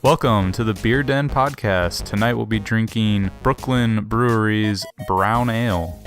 Welcome to the Beer Den podcast. Tonight we'll be drinking Brooklyn Brewery's Brown Ale.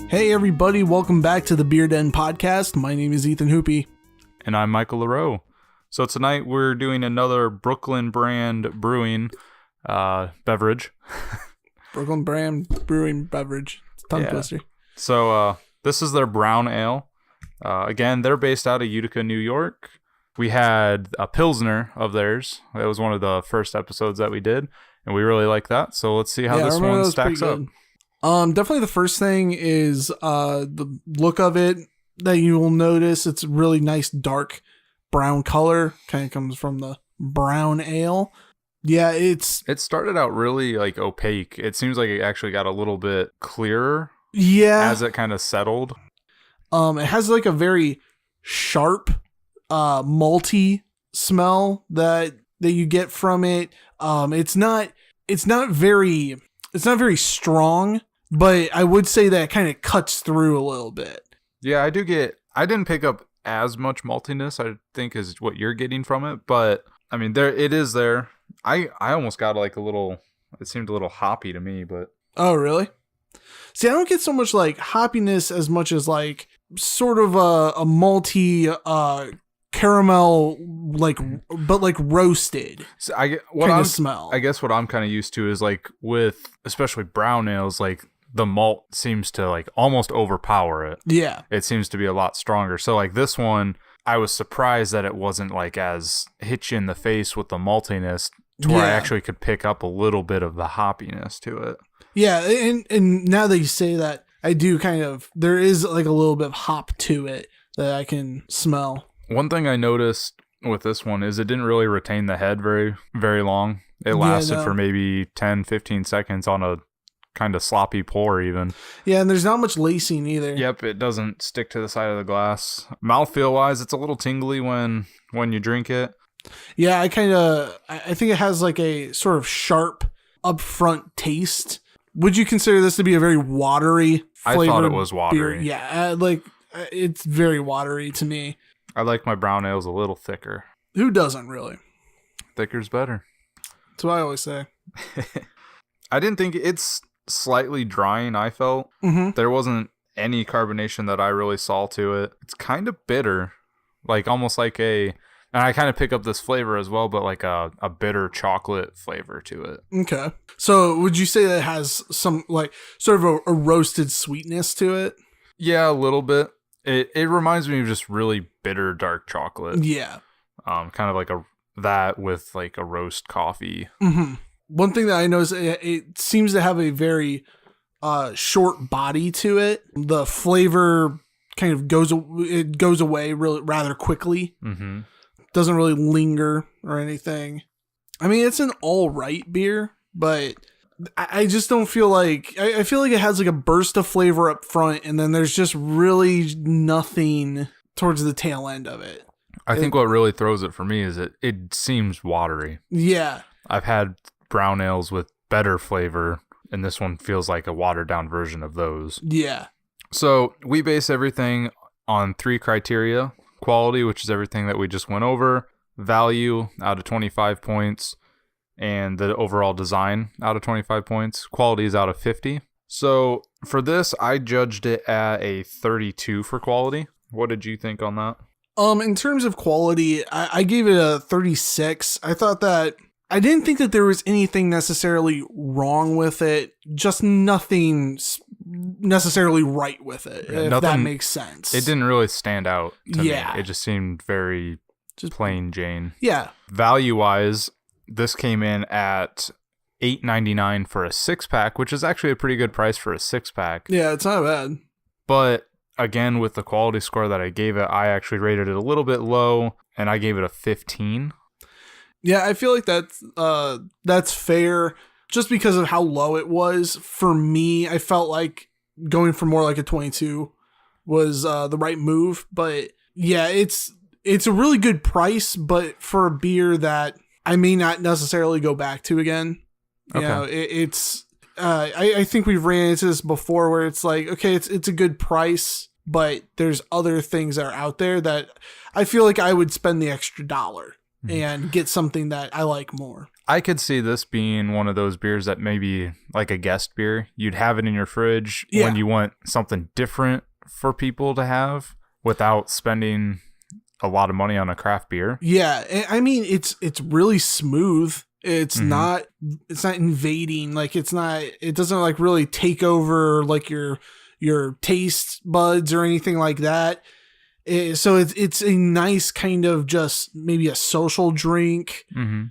Hey everybody, welcome back to the Beer Den podcast. My name is Ethan Hoopy. And I'm Michael LaRoe. So tonight we're doing another Brooklyn brand brewing beverage. Brooklyn brand brewing beverage. It's a tongue twister. So this is their Brown Ale. Again, they're based out of Utica, New York. We had a Pilsner of theirs. That was one of the first episodes that we did, and we really like that. So let's see how this one stacks up. Definitely the first thing is the look of it that you will notice. It's really nice dark brown color. Kind of comes from the brown ale. Yeah, it started out really like opaque. It seems like it actually got a little bit clearer. Yeah, as it kind of settled. It has like a very sharp, malty smell that you get from it. It's not very strong. But I would say that it kind of cuts through a little bit. Yeah, I didn't pick up as much maltiness, I think, is what you're getting from it. But, I mean, it is there. I almost got like it seemed a little hoppy to me, but. Oh, really? See, I don't get so much like hoppiness as much as like sort of a malty, caramel, but roasted. So I smell. I guess what I'm kind of used to is like with especially brown ales, like the malt seems to like almost overpower it. Yeah, it seems to be a lot stronger. So like this one, I was surprised that it wasn't like as hit you in the face with the maltiness to where I actually could pick up a little bit of the hoppiness to it. Yeah, and now that you say that, I do there is like a little bit of hop to it that I can smell. One thing I noticed with this one is it didn't really retain the head very, very long. It lasted for maybe 10, 15 seconds on a kind of sloppy pour even. Yeah, and there's not much lacing either. Yep, it doesn't stick to the side of the glass. Mouthfeel-wise, it's a little tingly when you drink it. Yeah, I think it has like a sort of sharp upfront taste. Would you consider this to be a very watery flavored I thought it was watery. Beer? Yeah, it's very watery to me. I like my brown ales a little thicker. Who doesn't really? Thicker's better. That's what I always say. I didn't think it's slightly drying, I felt. Mm-hmm. There wasn't any carbonation that I really saw to it. It's kind of bitter. Like almost like and I kind of pick up this flavor as well, but like a bitter chocolate flavor to it. Okay. So would you say that it has some like sort of a roasted sweetness to it? Yeah, a little bit. It reminds me of just really bitter dark chocolate. Yeah. Kind of like that with like a roast coffee. Mm-hmm. One thing that I noticed, it seems to have a very short body to it. The flavor kind of goes away rather quickly. Mm-hmm. Doesn't really linger or anything. I mean, it's an all right beer, but I just don't feel like... I feel like it has like a burst of flavor up front, and then there's just really nothing towards the tail end of it. I think what really throws it for me is it seems watery. Yeah. I've had brown ales with better flavor, and this one feels like a watered down version of those. Yeah. So we base everything on 3 criteria. Quality, which is everything that we just went over. Value, out of 25 points. And the overall design, out of 25 points. Quality is out of 50. So for this, I judged it at a 32 for quality. What did you think on that? In terms of quality, I gave it a 36. I didn't think that there was anything necessarily wrong with it, just nothing necessarily right with it, if that makes sense. It didn't really stand out to me. Yeah. It just seemed very plain Jane. Yeah. Value-wise, this came in at $8.99 for a 6-pack, which is actually a pretty good price for a 6-pack. Yeah, it's not bad. But again, with the quality score that I gave it, I actually rated it a little bit low, and I gave it a 15. Yeah, I feel like that's fair. Just because of how low it was, for me, I felt like going for more like a 22 was the right move. But yeah, it's a really good price, but for a beer that I may not necessarily go back to again. You know, it's I think we've ran into this before where it's like, okay, it's a good price, but there's other things that are out there that I feel like I would spend the extra $1 and get something that I like more. I could see this being one of those beers that maybe like a guest beer. You'd have it in your fridge when you want something different for people to have without spending a lot of money on a craft beer. Yeah, I mean it's really smooth. It's not invading, like it doesn't like really take over like your taste buds or anything like that. So it's a nice kind of just maybe a social drink,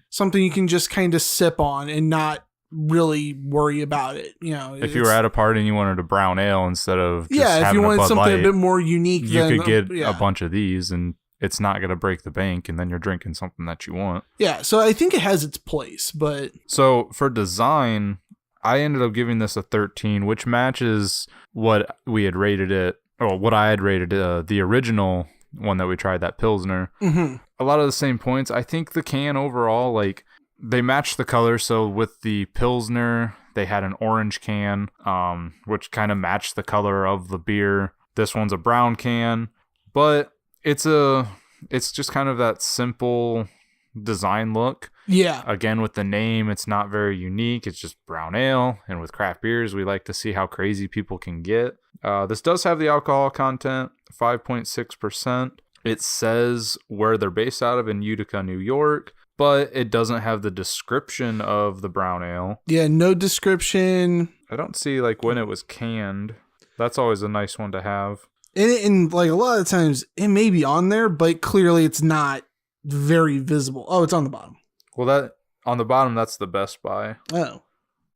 something you can just kind of sip on and not really worry about it. You know, if you were at a party and you wanted a brown ale instead of just if you wanted something Light, a bit more unique, you could get a bunch of these and it's not going to break the bank, and then you're drinking something that you want. Yeah, so I think it has its place, but so for design, I ended up giving this a 13, which matches what we had rated it. Or what I had rated the original one that we tried, that Pilsner. A lot of the same points. I think the can overall, like, they matched the color. So with the Pilsner, they had an orange can, which kind of matched the color of the beer. This one's a brown can, but it's just kind of that simple design look. Yeah. Again, with the name, it's not very unique. It's just brown ale. And with craft beers, we like to see how crazy people can get. This does have the alcohol content, 5.6%. It says where they're based out of in Utica, New York, but it doesn't have the description of the brown ale. Yeah, no description. I don't see like when it was canned. That's always a nice one to have. And like a lot of times it may be on there, but clearly it's not very visible. Oh, it's on the bottom. Well, that on the bottom, that's the Best By. Oh,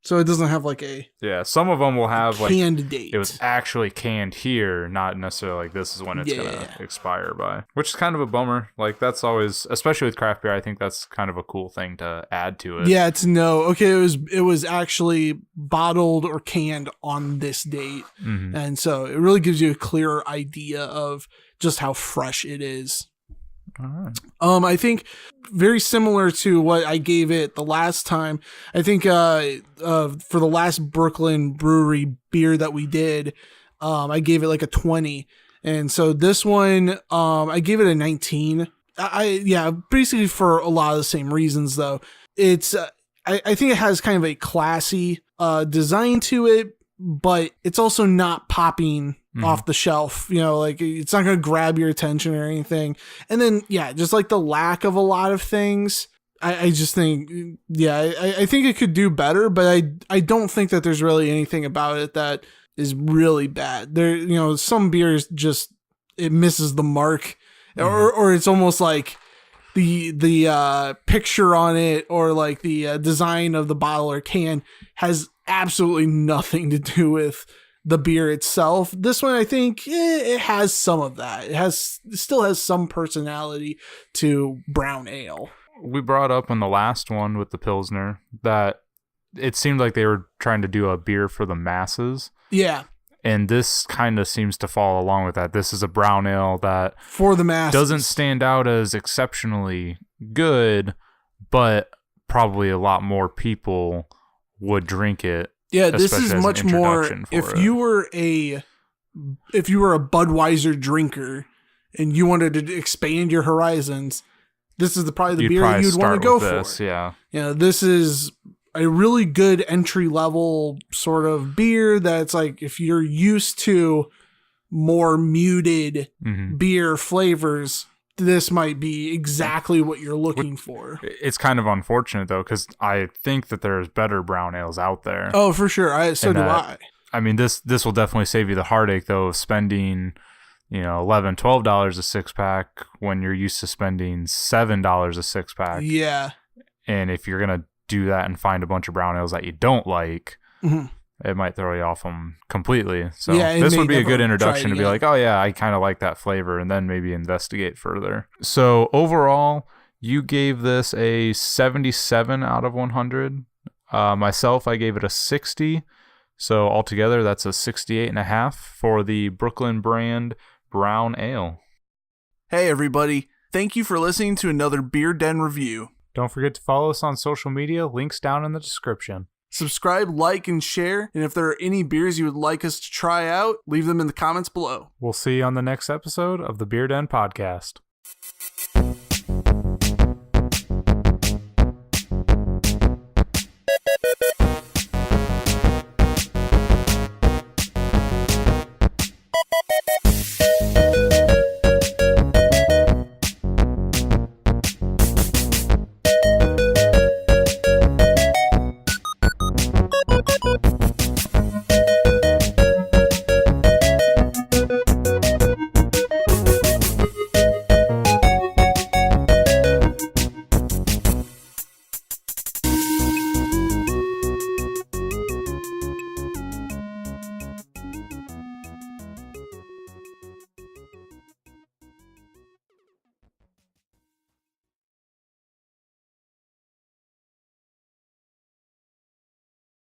so it doesn't have like a some of them will have like canned date. It was actually canned here, not necessarily like this is when it's gonna expire by, which is kind of a bummer. Like that's always, especially with craft beer, I think that's kind of a cool thing to add to it. Yeah, to know. Okay, it was actually bottled or canned on this date, and so it really gives you a clearer idea of just how fresh it is. All right. I think very similar to what I gave it the last time. I think for the last Brooklyn Brewery beer that we did, I gave it like a 20, and so this one I gave it a 19. Basically for a lot of the same reasons though. It's I think it has kind of a classy design to it, but it's also not popping off the shelf, you know, like it's not going to grab your attention or anything. And then, just like the lack of a lot of things, I just think, I think it could do better, but I don't think that there's really anything about it that is really bad. There, you know, some beers just, it misses the mark or it's almost like the picture on it or like the design of the bottle or can has absolutely nothing to do with the beer itself. This one, I think it has some of that. It still has some personality to brown ale. We brought up in the last one with the Pilsner that it seemed like they were trying to do a beer for the masses. Yeah. And this kind of seems to fall along with that. This is a brown ale that for the masses doesn't stand out as exceptionally good, but probably a lot more people would drink it. Yeah, this is much more. If you were a Budweiser drinker and you wanted to expand your horizons, this is probably the beer you'd want to go for. Yeah, this is a really good entry level sort of beer. That's like if you're used to more muted beer flavors, this might be exactly what you're looking for. It's kind of unfortunate though, because I think that there's better brown ales out there. Oh, for sure. So do I. I mean, this will definitely save you the heartache though of spending, $11, $12 a six pack when you're used to spending $7 a six pack. Yeah. And if you're gonna do that and find a bunch of brown ales that you don't like, it might throw you off them completely. So Yeah, it this may would be a good never introduction try to it be again. like, oh yeah, I kind of like that flavor, and then maybe investigate further. So overall, you gave this a 77 out of 100. Myself, I gave it a 60. So altogether, that's a 68.5 for the Brooklyn brand brown ale. Hey everybody, thank you for listening to another Beer Den review. Don't forget to follow us on social media, links down in the description. Subscribe, like, and share, and if there are any beers you would like us to try out, leave them in the comments below. We'll see you on the next episode of the Beer Den Podcast.